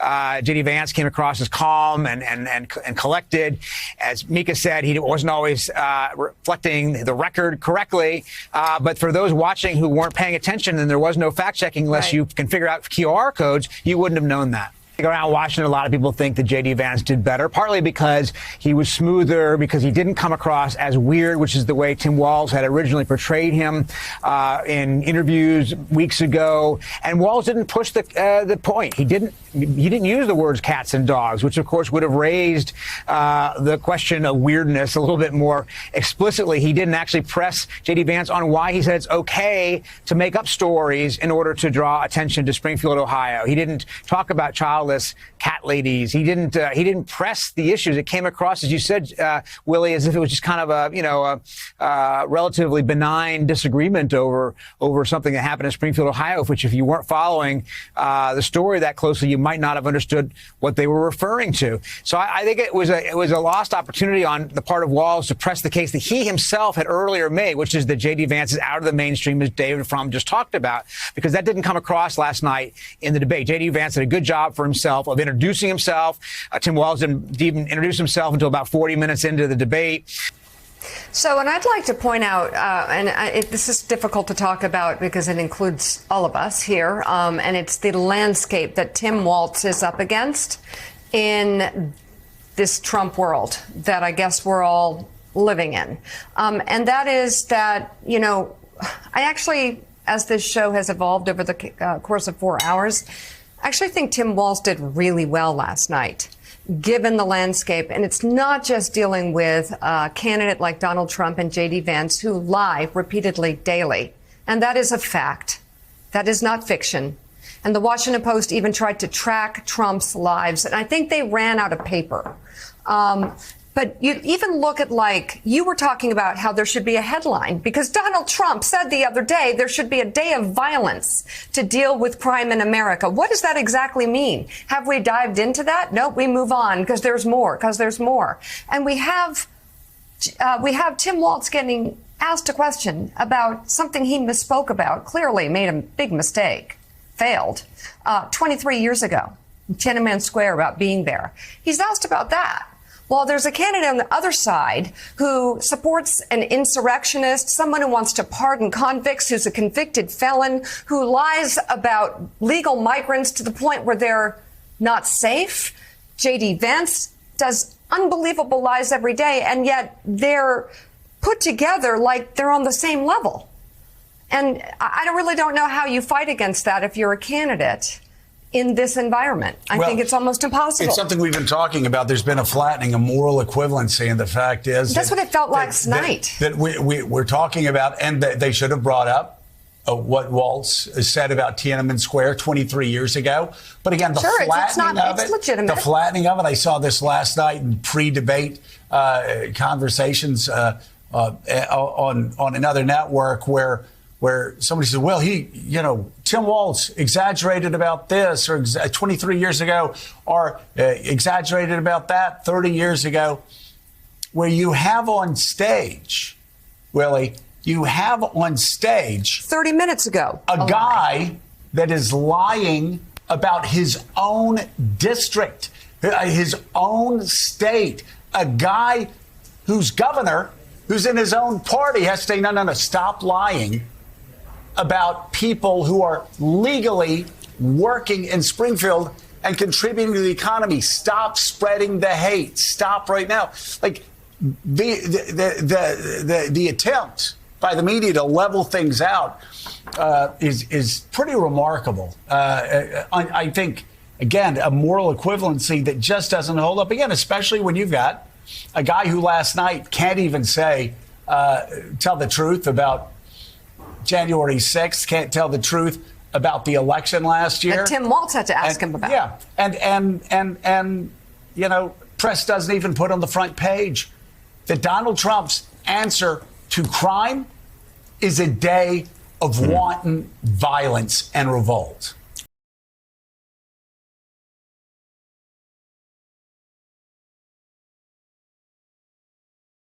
J.D. Vance came across as calm and collected. As Mika said, he wasn't always reflecting the record correctly. But for those watching who weren't paying attention, and there was no fact checking unless you can figure out QR codes, you wouldn't have known that. Around Washington, a lot of people think that J.D. Vance did better, partly because he was smoother, because he didn't come across as weird, which is the way Tim Walz had originally portrayed him in interviews weeks ago. And Walz didn't push the point. He didn't use the words cats and dogs, which, of course, would have raised the question of weirdness a little bit more explicitly. He didn't actually press J.D. Vance on why he said it's okay to make up stories in order to draw attention to Springfield, Ohio. He didn't talk about childless cat ladies. He didn't press the issues. It came across, as you said, Willie, as if it was just kind of a relatively benign disagreement over something that happened in Springfield, Ohio, which, if you weren't following the story that closely, you might not have understood what they were referring to. So I think it was a lost opportunity on the part of Walz to press the case that he himself had earlier made, which is that J.D. Vance is out of the mainstream, as David Frum just talked about, because that didn't come across last night in the debate. J.D. Vance did a good job for himself of introducing himself. Tim Walz didn't even introduce himself until about 40 minutes into the debate. So, and I'd like to point out, this is difficult to talk about because it includes all of us here, and it's the landscape that Tim Walz is up against in this Trump world that I guess we're all living in. And that is that, I actually, as this show has evolved over the course of 4 hours, I actually think Tim Walz did really well last night, given the landscape. And it's not just dealing with a candidate like Donald Trump and J.D. Vance, who lie repeatedly daily. And that is a fact. That is not fiction. And the Washington Post even tried to track Trump's lives. And I think they ran out of paper. But you even look at, like, you were talking about how there should be a headline, because Donald Trump said the other day there should be a day of violence to deal with crime in America. What does that exactly mean? Have we dived into that? Nope, we move on because there's more, And we have Tim Walz getting asked a question about something he misspoke about, clearly made a big mistake, failed, 23 years ago, Tiananmen Square, about being there. He's asked about that. Well, there's a candidate on the other side who supports an insurrectionist, someone who wants to pardon convicts, who's a convicted felon, who lies about legal migrants to the point where they're not safe. J.D. Vance does unbelievable lies every day, and yet they're put together like they're on the same level. And I really don't know how you fight against that if you're a candidate in this environment. I think it's almost impossible. It's something we've been talking about. There's been a flattening, a moral equivalency, and the fact is that's what it felt last night. That we're talking about, and that they should have brought up what Walz said about Tiananmen Square 23 years ago. But again, the flattening of it, I saw this last night in pre-debate conversations on another network where somebody said, well, Tim Walz exaggerated about this, or 23 years ago, or exaggerated about that 30 years ago, where you have on stage, Willie, 30 minutes ago, a guy that is lying about his own district, his own state, a guy whose governor, who's in his own party, has to say, no, stop lying about people who are legally working in Springfield and contributing to the economy. Stop spreading the hate. Stop right now. Like the attempt by the media to level things out is pretty remarkable. I think, again, a moral equivalency that just doesn't hold up. Again, especially when you've got a guy who last night can't even tell the truth about January 6th, can't tell the truth about the election last year. And Tim Walz had to ask him about. Yeah, and press doesn't even put on the front page that Donald Trump's answer to crime is a day of wanton violence and revolt.